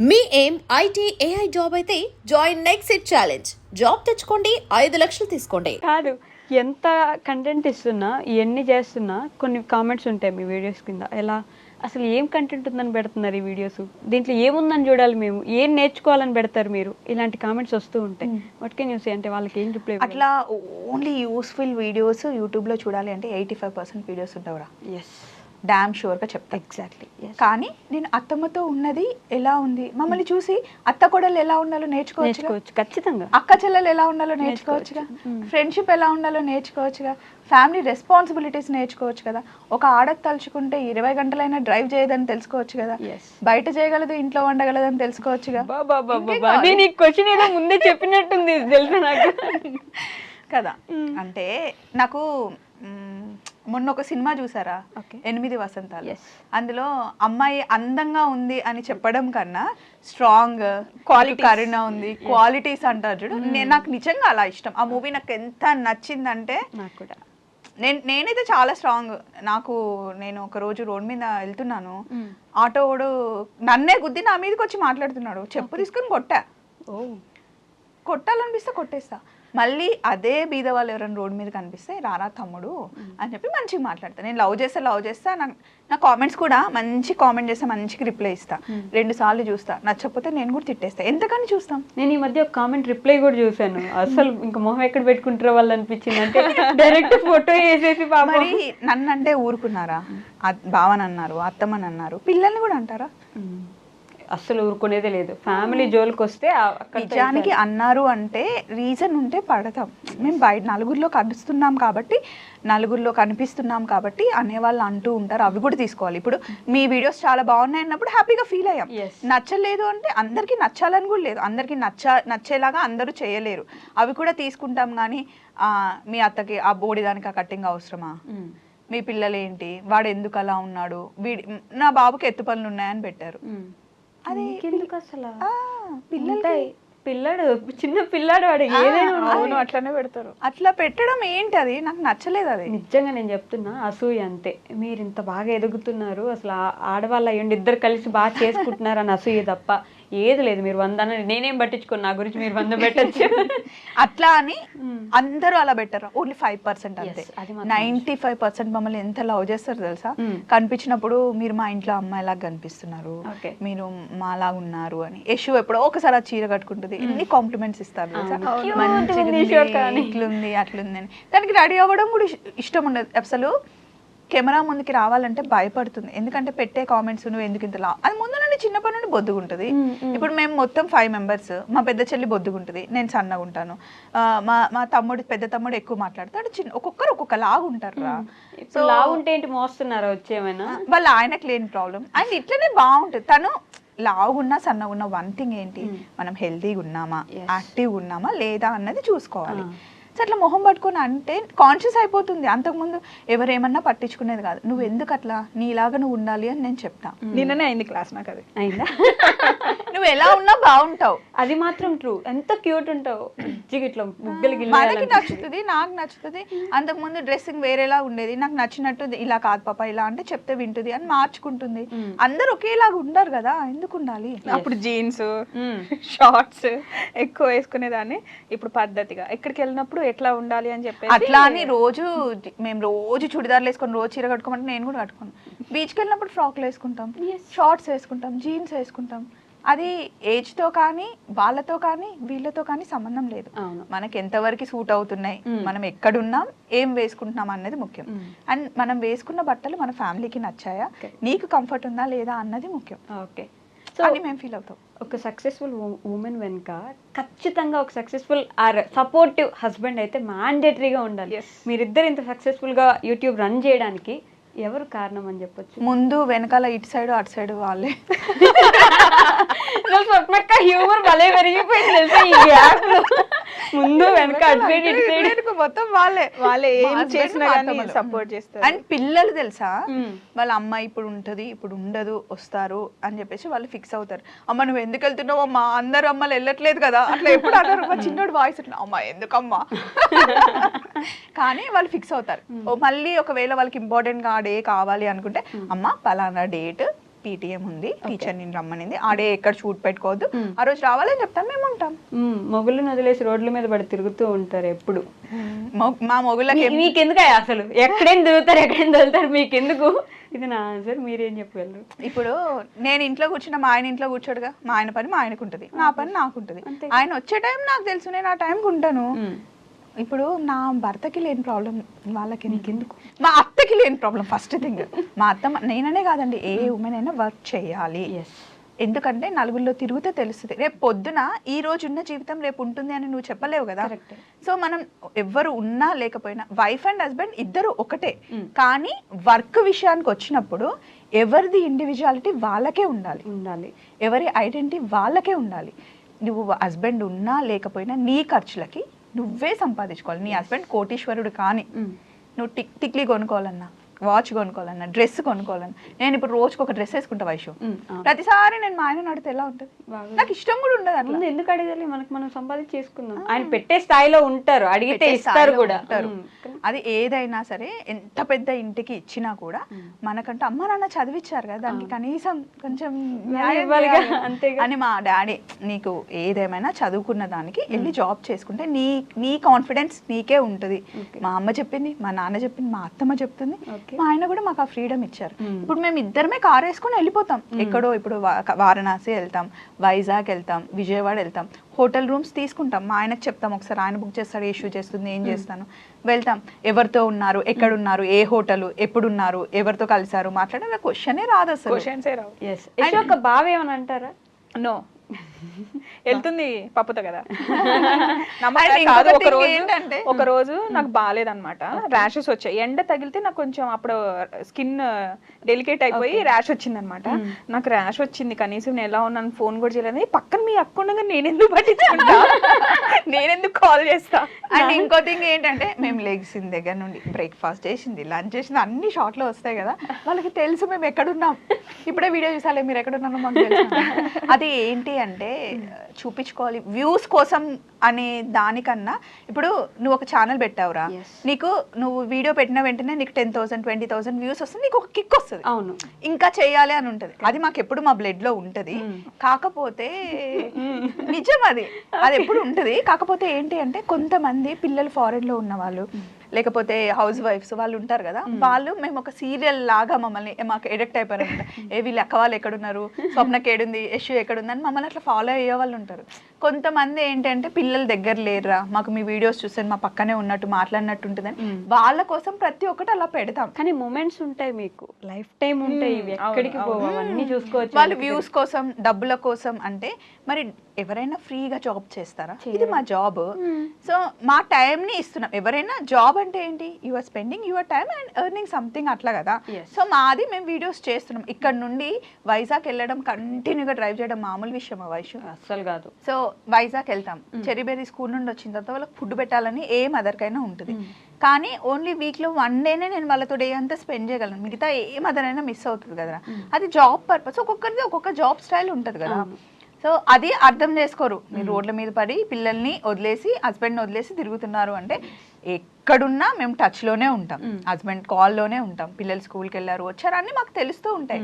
మీ ఏం IT AI job అయితే join next it challenge. Job తెచ్చుకోండి, 5 లక్షలు తీసుకోండి. కాదు, ఎంత కంటెంట్ ఇస్తున్నా ఎన్ని చేస్తున్నా కొన్ని కామెంట్స్ ఉంటాయి మీ వీడియోస్ కింద. ఎలా అసలు ఏం కంటెంట్ ఉందని పెడుతున్నారు ఈ వీడియోస్, దీంట్లో ఏముందని చూడాలి, మేము ఏం నేర్చుకోవాలని పెడతారు మీరు, ఇలాంటి కామెంట్స్ వస్తూ ఉంటాయి. వాట్ కెన్ యూ సే, అంటే వాళ్ళకి ఏం రిప్లై? అట్లా ఓన్లీ యూస్ఫుల్ వీడియోస్ యూట్యూబ్లో చూడాలి అంటే 85% వీడియోస్ ఉంటావురా. ఎస్, డామ్ షూర్గా చెప్తా. ఎగ్జాక్ట్లీ. కానీ నేను అత్తమ్మతో ఉన్నది ఎలా ఉంది, మమ్మల్ని చూసి అత్త కోడలు ఎలా ఉండాలో నేర్చుకోవచ్చు, ఖచ్చితంగా. అక్క చెల్లెలు ఎలా ఉండాలో నేర్చుకోవచ్చుగా, ఫ్రెండ్షిప్ ఎలా ఉండాలో నేర్చుకోవచ్చుగా, ఫ్యామిలీ రెస్పాన్సిబిలిటీస్ నేర్చుకోవచ్చు కదా. ఒక ఆడది తలుచుకుంటే 20 గంటలైనా డ్రైవ్ చేయదని తెలుసుకోవచ్చు కదా, బయట చేయగలదు ఇంట్లో వండగలదని తెలుసుకోవచ్చుగా. నేను ఈ క్వశ్చన్ ఏదో ముందే చెప్పినట్టుంది తెలుసా నాకు కదా. అంటే నాకు మొన్న ఒక సినిమా చూసారా, 8 వసంతాలు. అందులో అమ్మాయి అందంగా ఉంది అని చెప్పడం కన్నా స్ట్రాంగ్ కరుణ ఉంది, క్వాలిటీస్ అంటారు చూడు. నాకు నిజంగా అలా ఇష్టం ఆ మూవీ. నాకు ఎంత నచ్చిందంటే, నాకు కూడా నేనైతే చాలా స్ట్రాంగ్. నేను ఒక రోజు రోడ్ మీద వెళ్తున్నాను, ఆటో వాడు నన్నే గుద్ది నా మీదకి వచ్చి మాట్లాడుతున్నాడు. చెప్పు తీసుకుని కొట్టాలనిపిస్తే కొట్టేస్తా. మళ్ళీ అదే బీద వాళ్ళు ఎవరైనా రోడ్ మీద కనిపిస్తే రారా తమ్ముడు అని చెప్పి మంచిగా మాట్లాడతా. నేను లవ్ చేస్తా. నా కామెంట్స్ కూడా మంచి కామెంట్ చేస్తే మంచిగా రిప్లై ఇస్తా. 2 సార్లు చూస్తా, నచ్చకపోతే నేను కూడా తిట్టేస్తా. ఎంతకని చూస్తాం. నేను ఈ మధ్య ఒక కామెంట్ రిప్లై కూడా చూసాను. అసలు ఇంకా మొహం ఎక్కడ పెట్టుకుంటారో వాళ్ళు అనిపించింది. అంటే డైరెక్ట్ ఫోటో వేసేసి మరి నన్ను అంటే ఊరుకున్నారా? బావని అన్నారు, అత్తమ్మని అన్నారు, పిల్లల్ని కూడా అంటారా? అస్సలు ఊరుకునేదే లేదు. ఫ్యామిలీ జోలికి వస్తే నిజానికి అన్నారు అంటే రీజన్ ఉంటే పడతాం. మేము బయట నలుగురిలో కనిపిస్తున్నాం కాబట్టి అనేవాళ్ళు అంటూ ఉంటారు, అవి కూడా తీసుకోవాలి. ఇప్పుడు మీ వీడియోస్ చాలా బాగున్నాయి అన్నప్పుడు హ్యాపీగా ఫీల్ అయ్యాం. నచ్చలేదు అంటే అందరికీ నచ్చాలని కూడా లేదు, అందరికీ నచ్చేలాగా అందరూ చేయలేరు, అవి కూడా తీసుకుంటాం. కానీ మీ అత్తకి ఆ బోడిదానికి ఆ కట్టింగ్ అవసరమా, మీ పిల్లలు ఏంటి, వాడు ఎందుకు అలా ఉన్నాడు, నా బాబుకి ఎత్తు పనులు ఉన్నాయని పెట్టారు. అది ఎందుకు అసలు పిల్లాడు చిన్న పిల్లాడు వాడు ఏదైనా అట్లనే పెడతారు. అట్లా పెట్టడం ఏంటి, అది నాకు నచ్చలేదు. అది నిజంగా నేను చెప్తున్నా, అసూయ అంతే. మీరు ఇంత బాగా ఎదుగుతున్నారు, అసలు ఆడవాళ్ళు అయ్యండి ఇద్దరు కలిసి బాగా చేసుకుంటున్నారు అని అసూయ తప్ప ఏది లేదు. మీరు 100 నేనేం పట్టించుకోను, నా గురించి మీరు 100 పెట్టచ్చు. అట్లా అని అందరూ అలా పెట్టారు. ఓన్లీ 5% అంతే. 95% మమ్మల్ని ఎంత లవ్ చేస్తారు తెలుసా. కనిపించినప్పుడు మీరు మా ఇంట్లో అమ్మాయిలాగా కనిపిస్తున్నారు, మీరు మాలాగా ఉన్నారు అని. యశు ఎప్పుడో ఒకసారి ఆ చీర కట్టుకుంటుంది, ఎన్ని కాంప్లిమెంట్స్ ఇస్తారు తెలుసా. ఇట్లుంది అట్లుంది అని. దానికి రెడీ అవ్వడం కూడా ఇష్టం ఉండదు అసలు. కెమెరా ముందుకి రావాలంటే భయపడుతుంది, ఎందుకంటే పెట్టే కామెంట్స్ నువ్వు ఎందుకు ఇంత అది ముందు నుండి చిన్నప్పటి నుండి బొద్దుగుంటుంది. ఇప్పుడు మేము మొత్తం 5 మెంబర్స్, మా పెద్ద చెల్లి బొద్దుగుంటుంది, నేను సన్నగా ఉంటాను, మా పెద్ద తమ్ముడు ఎక్కువ మాట్లాడతాడు, ఒక్కొక్కరు ఒక్కొక్క లాగా ఉంటారు. సో లాగా ఉంటే ఏంటి మోస్తున్నారా వచ్చేమైనా, వాళ్ళ ఆయనకు లేని ప్రాబ్లం. ఆయన ఇట్లనే బాగుంటుంది. తను లావుగున్నా సన్నగున్నా వన్ థింగ్ ఏంటి, మనం హెల్తీగా ఉన్నామా, యాక్టివ్గా ఉన్నామా లేదా అన్నది చూసుకోవాలి. సో అట్లా మొహం పట్టుకొని అంటే కాన్షియస్ అయిపోతుంది. అంతకుముందు ఎవరేమన్నా పట్టించుకునేది కాదు. నువ్వు ఎందుకు అట్లా, నీలాగా నువ్వు ఉండాలి అని నేను చెప్తా. నిన్ననే అయింది క్లాస్, నాకు అది అయిందా. నువ్వు ఎలా ఉన్నా బాగుంటావు, అది మాత్రం ట్రూ. ఎంత క్యూట్ ఉంటావు, ఇట్లా మనకి నచ్చుతుంది, నాకు నచ్చుతుంది. అంతకుముందు డ్రెస్సింగ్ వేరేలా ఉండేది, నాకు నచ్చినట్టు ఇలా కాదు పాప ఇలా అంటే చెప్తే వింటుంది అని మార్చుకుంటుంది. అందరు ఒకేలాగా ఉండరు కదా, ఎందుకు ఉండాలి. అప్పుడు జీన్స్ షార్ట్స్ ఎక్కువ వేసుకునేదాన్ని, ఇప్పుడు పద్ధతిగా ఎక్కడికి వెళ్ళినప్పుడు ఎట్లా ఉండాలి అని చెప్పి అట్లా అని మేము రోజు చుడిదార్లు వేసుకొని రోజు చీర కట్టుకోమంటే నేను కూడా కట్టుకోను. బీచ్కి వెళ్ళినప్పుడు ఫ్రాక్లు వేసుకుంటాం, షార్ట్స్ వేసుకుంటాం, జీన్స్ వేసుకుంటాం. అది ఏజ్తో కానీ వాళ్ళతో కానీ వీళ్ళతో కానీ సంబంధం లేదు. మనకి ఎంతవరకు సూట్ అవుతున్నాయి, మనం ఎక్కడున్నాం, ఏం వేసుకుంటున్నాం అన్నది ముఖ్యం. అండ్ మనం వేసుకున్న బట్టలు మన ఫ్యామిలీకి నచ్చాయా, నీకు కంఫర్ట్ ఉందా లేదా అన్నది ముఖ్యం. ఓకే, సో అని మేము ఫీల్ అవుతాం. ఒక సక్సెస్ఫుల్ ఉమెన్ వెనుక ఖచ్చితంగా ఒక సక్సెస్ఫుల్ ఆర్ సపోర్టివ్ హస్బెండ్ అయితే మ్యాండేటరీగా ఉండాలి. మీరిద్దరు ఇంత సక్సెస్ఫుల్గా యూట్యూబ్ రన్ చేయడానికి ఎవరు కారణం అని చెప్పొచ్చు? ముందు వెనకాల ఇటు సైడ్ అటు సైడ్ వాళ్ళే. హ్యూమర్ భలే పెరిగిపోయింది తెలుసా ఈ గ్యాప్ లో. ముందు వెనక అటు సైడ్ ఇటు సైడ్ మొత్తం వాళ్ళే ఏం చేసినా కానీ సపోర్ట్ చేస్తారు. అండ్ పిల్లలు తెలుసా, వాళ్ళ అమ్మ ఇప్పుడు ఉంటది ఇప్పుడు ఉండదు వస్తారు అని చెప్పేసి వాళ్ళు ఫిక్స్ అవుతారు. అమ్మ నువ్వు ఎందుకు వెళ్తున్నావు అమ్మా, అందరు అమ్మలు వెళ్ళట్లేదు కదా అట్లా ఎప్పుడు అన్నారు. మా చిన్నోడు వాయిస్ ఇట్లా, అమ్మ ఎందుకమ్మా కానీ వాళ్ళు ఫిక్స్ అవుతారు. మళ్ళీ ఒకవేళ వాళ్ళకి ఇంపార్టెంట్ గా డే కావాలి అనుకుంటే, అమ్మ పలానా డేట్ పీటీఎం ఉంది, టీచర్ నేను రమ్మనింది, ఆడే ఎక్కడ షూట్ పెట్టుకోవద్దు, ఆ రోజు రావాలని చెప్తాం, మేము ఉంటాం. మొగుళ్ళని వదిలేసి రోడ్ల మీద పడి తిరుగుతూ ఉంటారు ఎప్పుడు. మా మొగుళ్ళకి మీకెందుకు అసలు ఎక్కడేం తిరుగుతారు మీకెందుకు? ఇది నా ఆన్సర్, మీరేం చెప్పగలరు? ఇప్పుడు నేను ఇంట్లో కూర్చున్నా, మా ఆయన ఇంట్లో కూర్చోడుగా, మా ఆయన పని మా ఆయనకు ఉంటుంది, నా పని నాకు ఉంటుంది. ఆయన వచ్చే టైం నాకు తెలుసు, నేను ఆ టైంకి ఉంటాను. ఇప్పుడు నా భర్తకి లేని ప్రాబ్లం వాళ్ళకి నీకెందుకు? మా అత్తకి లేని ప్రాబ్లం ఫస్ట్ థింగ్. మా అత్త నేననే కాదండి, ఏ ఉమెన్ అయినా వర్క్ చేయాలి. ఎందుకంటే నలుగురిలో తిరిగితే తెలుస్తుంది. రేపు పొద్దున ఈ రోజు ఉన్న జీవితం రేపు ఉంటుంది అని నువ్వు చెప్పలేవు కదా. సో మనం ఎవ్వరు ఉన్నా లేకపోయినా వైఫ్ అండ్ హస్బెండ్ ఇద్దరు ఒకటే. కానీ వర్క్ విషయానికి వచ్చినప్పుడు ఎవరిది ఇండివిజువాలిటీ వాళ్ళకే ఉండాలి, ఎవరి ఐడెంటిటీ వాళ్ళకే ఉండాలి. నువ్వు హస్బెండ్ ఉన్నా లేకపోయినా నీ ఖర్చులకి నువ్వే సంపాదించుకోవాలి. నీ హస్బెండ్ కోటీశ్వరుడు కానీ నువ్వు టిక్లీ కొనుక్కోవాలన్నా, వాచ్ కొనుక్కోవాలన్నా, డ్రెస్ కొనుక్కోవాలన్నా, నేను ఇప్పుడు రోజుకి ఒక డ్రెస్ వేసుకుంటా వైషు, ప్రతిసారి నేను మా ఆయన అడిగితే ఎలా ఉంటుంది? నాకు ఇష్టం కూడా ఉండదు. అట్లా ఎందుకు అడగాలి? మనకు మనం సంపాదించి చేసుకుందాం. ఆయన పెట్టే స్థాయిలో ఉంటారు, అడిగితే ఇస్తారు కూడా. అది ఏదైనా సరే ఎంత పెద్ద ఇంటికి ఇచ్చినా కూడా మనకంటే అమ్మ నాన్న చదివించారు కదా, దానికి కనీసం కొంచెం అని మా డాడీ, నీకు ఏదేమైనా చదువుకున్న దానికి వెళ్ళి జాబ్ చేసుకుంటే నీ కాన్ఫిడెన్స్ నీకే ఉంటుంది. మా అమ్మ చెప్పింది, మా నాన్న చెప్పింది, మా అత్తమ్మ చెప్తుంది, మా ఆయన కూడా మాకు ఆ ఫ్రీడమ్ ఇచ్చారు. ఇప్పుడు మేము ఇద్దరమే కార్ వేసుకుని వెళ్ళిపోతాం ఎక్కడో. ఇప్పుడు వారణాసి వెళ్తాం, వైజాగ్ వెళ్తాం, విజయవాడ వెళ్తాం, హోటల్ రూమ్స్ తీసుకుంటాం. మా ఆయనకు చెప్తాం, ఒకసారి ఆయన బుక్ చేస్తాడు, ఇష్యూ చేస్తుంది, ఏం చేస్తాను, వెళ్తాం. ఎవరితో ఉన్నారు, ఎక్కడున్నారు, ఏ హోటల్, ఎప్పుడున్నారు, ఎవరితో కలిసారు, మాట్లాడారు, క్వశ్చనే రాదు అసలు. ఒక బావ ఏమని అంటారా? నో, వెళ్తుంది పప్పుతో కదా. ఒక రోజు నాకు బాగాలేదన్నమాట, ర్యాషెస్ వచ్చాయి. ఎండ తగిలితే నాకు కొంచెం అప్పుడు స్కిన్ డెలికేట్ అయిపోయి ర్యాష్ వచ్చింది అనమాట. నాకు ర్యాష్ వచ్చింది, కనీసం నేను ఎలా ఉన్నాను ఫోన్ కూడా చేయలేదు. పక్కన మీ అక్క ఉండగా నేనెందుకు పట్టించుకుంటా, నేనెందుకు కాల్ చేస్తా. అండ్ ఇంకో థింగ్ ఏంటంటే, మేము లెగ్సిన దగ్గర నుండి బ్రేక్ఫాస్ట్ చేసింది, లంచ్ చేసింది, అన్ని షార్ట్ లో వస్తాయి కదా, వాళ్ళకి తెలుసు మేము ఎక్కడున్నాం. ఇప్పుడే వీడియో చూసాలే మీరు ఎక్కడున్నారో మాకు తెలుసు. అది ఏంటి అంటే చూపించుకోవాలి వ్యూస్ కోసం అనే దానికన్నా, ఇప్పుడు నువ్వు ఒక ఛానల్ పెట్టావురా, నీకు నువ్వు వీడియో పెట్టిన వెంటనే నీకు 10,000 20,000 వ్యూస్ వస్తుంది, నీకు ఒక కిక్ వస్తుంది, అవును ఇంకా చేయాలి అని ఉంటుంది. అది మాకు ఎప్పుడు మా బ్లడ్ లో ఉంటది. కాకపోతే నిజం అది ఎప్పుడు ఉంటది. కాకపోతే ఏంటి అంటే, కొంతమంది పిల్లలు ఫారెన్ లో ఉన్న వాళ్ళు, లేకపోతే హౌస్ వైఫ్స్ వాళ్ళు ఉంటారు కదా, వాళ్ళు మేము ఒక సీరియల్ లాగా మమ్మల్ని మాకు ఎడిక్ట్ అయిపోయారు అనమాట. వీళ్ళు అక్క వాళ్ళు ఎక్కడున్నారు, స్వప్నకి ఏడుంది, యశు ఎక్కడుంది అని మమ్మల్ని అట్లా ఫాలో అయ్యే వాళ్ళు ఉంటారు. కొంతమంది ఏంటంటే, పిల్లల దగ్గర లేరురా, మాకు మీ వీడియోస్ చూస్తే మా పక్కనే ఉన్నట్టు మాట్లాడినట్టు ఉంటుందని వాళ్ళ కోసం ప్రతి ఒక్కటి అలా పెడతాం. కానీ మూమెంట్స్ ఉంటాయి, మీకు లైఫ్ టైం ఉంటాయి, ఎక్కడికి పోవన్నీ చూసుకోవచ్చు. వాళ్ళు వ్యూస్ కోసం, డబ్బుల కోసం అంటే, మరి ఎవరైనా ఫ్రీగా జాబ్ చేస్తారా? ఇది మా జాబ్. సో మా టైం ని ఇస్తున్నాం. ఎవరైనా జాబ్ అంటే ఏంటి, you are spending your time and earning something అట్లా కదా. సో మాది మేము వీడియోస్ చేస్తున్నాం. ఇక్కడ నుండి వైజాగ్ వెళ్ళడం, కంటిన్యూగా డ్రైవ్ చేయడం మామూలు విషయం వైషు అస్సలు కాదు. సో వైజాగ్ వెళ్తాం, చెరీబెర్రీ స్కూల్ నుండి వచ్చిన తర్వాత వాళ్ళకి ఫుడ్ పెట్టాలని ఏ మదర్కైనా ఉంటుంది. కానీ ఓన్లీ వీక్లో 1 డేనే నేను వాళ్ళతో డే అంతా స్పెండ్ చేయగలను, మిగతా ఏ మదర్ అయినా మిస్ అవుతుంది కదా. అది జాబ్ పర్పస్, ఒక్కొక్కరిది ఒక్కొక్క జాబ్ స్టైల్ ఉంటుంది కదా. సో అది అర్థం చేసుకోరు. మీరు రోడ్ల మీద పడి పిల్లల్ని వదిలేసి, హస్బెండ్ని వదిలేసి తిరుగుతున్నారు అంటే, ఎక్కడున్నా మేము టచ్లోనే ఉంటాం, హస్బెండ్ కాల్లోనే ఉంటాం. పిల్లలు స్కూల్కి వెళ్ళారు, వచ్చారు, అన్నీ మాకు తెలుస్తూ ఉంటాయి.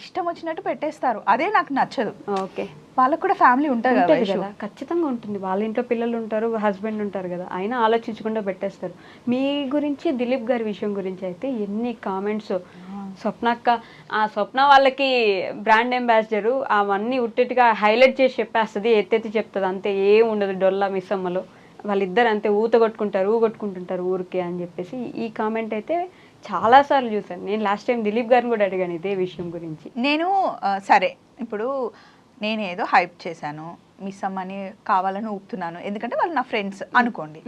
ఇష్టం వచ్చినట్టు పెట్టేస్తారు, అదే నాకు నచ్చదు. ఓకే, వాళ్ళకు కూడా ఫ్యామిలీ ఉంటుంది కదా. ఖచ్చితంగా ఉంటుంది, వాళ్ళ ఇంట్లో పిల్లలు ఉంటారు, హస్బెండ్ ఉంటారు కదా, అయినా ఆలోచించకుండా పెట్టేస్తారు. మీ గురించి, దిలీప్ గారి విషయం గురించి అయితే ఎన్ని కామెంట్స్. స్వప్నక్క, ఆ స్వప్న వాళ్ళకి బ్రాండ్ అంబాసిడరు, అవన్నీ ఉట్టిగా హైలైట్ చేసి చెప్పేస్తుంది, ఎత్తెత్తి చెప్తుంది, అంతే ఏం ఉండదు డొల్లా మిస్సమ్మలో. వాళ్ళిద్దరు అంతే ఊగొట్టుకుంటుంటారు ఊరికే అని చెప్పేసి ఈ కామెంట్ అయితే చాలాసార్లు చూసాను. నేను లాస్ట్ టైం దిలీప్ గారిని కూడా అడిగాను ఇదే విషయం గురించి. నేను సరే, ఇప్పుడు నేనేదో హైప్ చేశాను, మిస్ అమ్మని కావాలని ఊపుతున్నాను, ఎందుకంటే వాళ్ళు నా ఫ్రెండ్స్ అనుకోండి.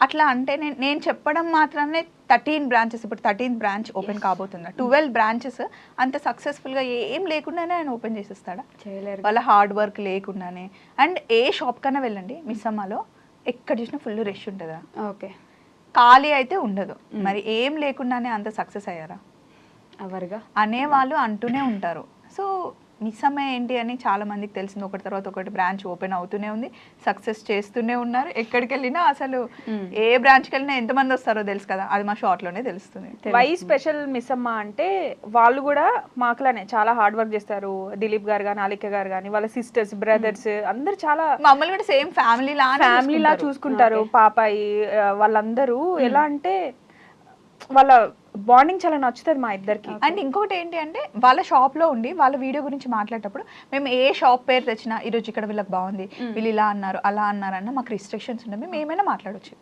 అట్లా అంటే నేను చెప్పడం మాత్రమే 13 బ్రాంచెస్, ఇప్పుడు 13th బ్రాంచ్ ఓపెన్ కాబోతుందా, 12 బ్రాంచెస్ అంత సక్సెస్ఫుల్గా ఏం లేకుండానే ఆయన ఓపెన్ చేసేస్తాడా? చేయలేరు. వాళ్ళ హార్డ్ వర్క్ లేకుండానే. అండ్ ఏ షాప్ కన్నా వెళ్ళండి మిస్ అమ్మలో, ఎక్కడ చూసినా ఫుల్ రష్ ఉంటుందా? ఓకే, ఖాళీ అయితే ఉండదు. మరి ఏం లేకుండానే అంత సక్సెస్ అయ్యారా? అవర్గా అనేవాళ్ళు అంటూనే ఉంటారు. సో మిస్ అమ్మ ఏంటి అని చాలా మందికి తెలిసింది. ఒకటి తర్వాత ఒకటి బ్రాంచ్ ఓపెన్ అవుతూనే ఉంది, సక్సెస్ చేస్తూనే ఉన్నారు. ఎక్కడికి వెళ్ళినా అసలు ఏ బ్రాంచ్కి వెళ్ళినా ఎంతమంది వస్తారో తెలుసు కదా, అది మా షార్ట్ లోనే తెలుస్తుంది. వై స్పెషల్ మిస్ అమ్మ అంటే వాళ్ళు కూడా మాకులానే చాలా హార్డ్ వర్క్ చేస్తారు. దిలీప్ గారు కానీ, అలిక గారు కానీ, వాళ్ళ సిస్టర్స్, బ్రదర్స్ అందరు చాలా మమ్మల్ని కూడా సేమ్ ఫ్యామిలీ ఫ్యామిలీలా చూసుకుంటారు. పాపాయి వాళ్ళందరూ ఎలా అంటే వాళ్ళ బాండింగ్ చాలా నచ్చుతుంది మా ఇద్దరికి. అండ్ ఇంకొకటి ఏంటి అంటే వాళ్ళ షాప్ లో ఉండి వాళ్ళ వీడియో గురించి మాట్లాడేటప్పుడు మేము ఏ షాప్ పేరు తెచ్చినా ఈరోజు ఇక్కడ వీళ్ళకి బాగుంది, వీళ్ళు ఇలా అన్నారు అలా అన్నారన్న మాకు రిస్ట్రిక్షన్స్ ఉంటాయి, మేము ఏమైనా మాట్లాడొచ్చు.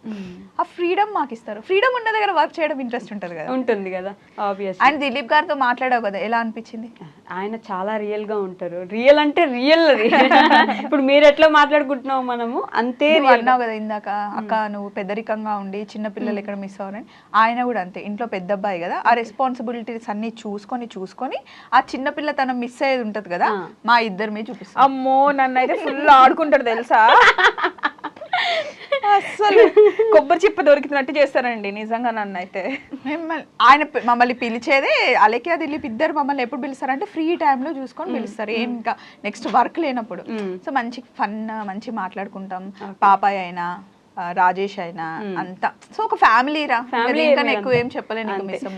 ఆ ఫ్రీడమ్ మాకు ఇస్తారు. ఫ్రీడమ్ ఉన్న దగ్గర వర్క్ చేయడం ఇంట్రెస్ట్ ఉంటుంది కదా. ఉంటుంది కదా ఆబ్వియస్. అండ్ దిలీప్ గారితో మాట్లాడావు కదా, ఎలా అనిపించింది? ఆయన చాలా రియల్ గా ఉంటారు. రియల్ అంటే రియల్ అది. ఇప్పుడు మీరు ఎట్లా మాట్లాడుకుంటున్నావు మనము అంతే అన్నావు కదా ఇందాక, అక్క నువ్వు పెద్దరికంగా ఉండి చిన్న పిల్లలు ఎక్కడ మిస్ అవ్వరని. ఆయన కూడా అంతే, ఇంట్లో పెద్ద అబ్బాయి కదా, ఆ రెస్పాన్సిబిలిటీస్ అన్ని చూసుకొని ఆ చిన్న పిల్ల తన మిస్ అయ్యేది ఉంటది కదా, మా ఇద్దరి మీద చూపిస్తాం. అమ్మో నన్ను అయితే ఫుల్ ఆడుకుంటాడు తెలుసా. అసలు కొబ్బరి చిప్ప దొరికినట్టు చేస్తారండి నిజంగా నన్ను అయితే. ఆయన మమ్మల్ని పిలిచేదే అలెక్యా దిలీప్ ఇద్దరు మమ్మల్ని ఎప్పుడు పిలుస్తారంటే ఫ్రీ టైంలో చూసుకొని పిలుస్తారు, ఏం ఇంకా నెక్స్ట్ వర్క్ లేనప్పుడు. సో మంచి ఫన్ మంచి మాట్లాడుకుంటాం. పాపాయ్ అయినా రాజేష్ అయినా అంతా సో ఒక ఫ్యామిలీ రా, ఇంకా ఎక్కువ ఏం చెప్పలేను. మిస్ అమ్మ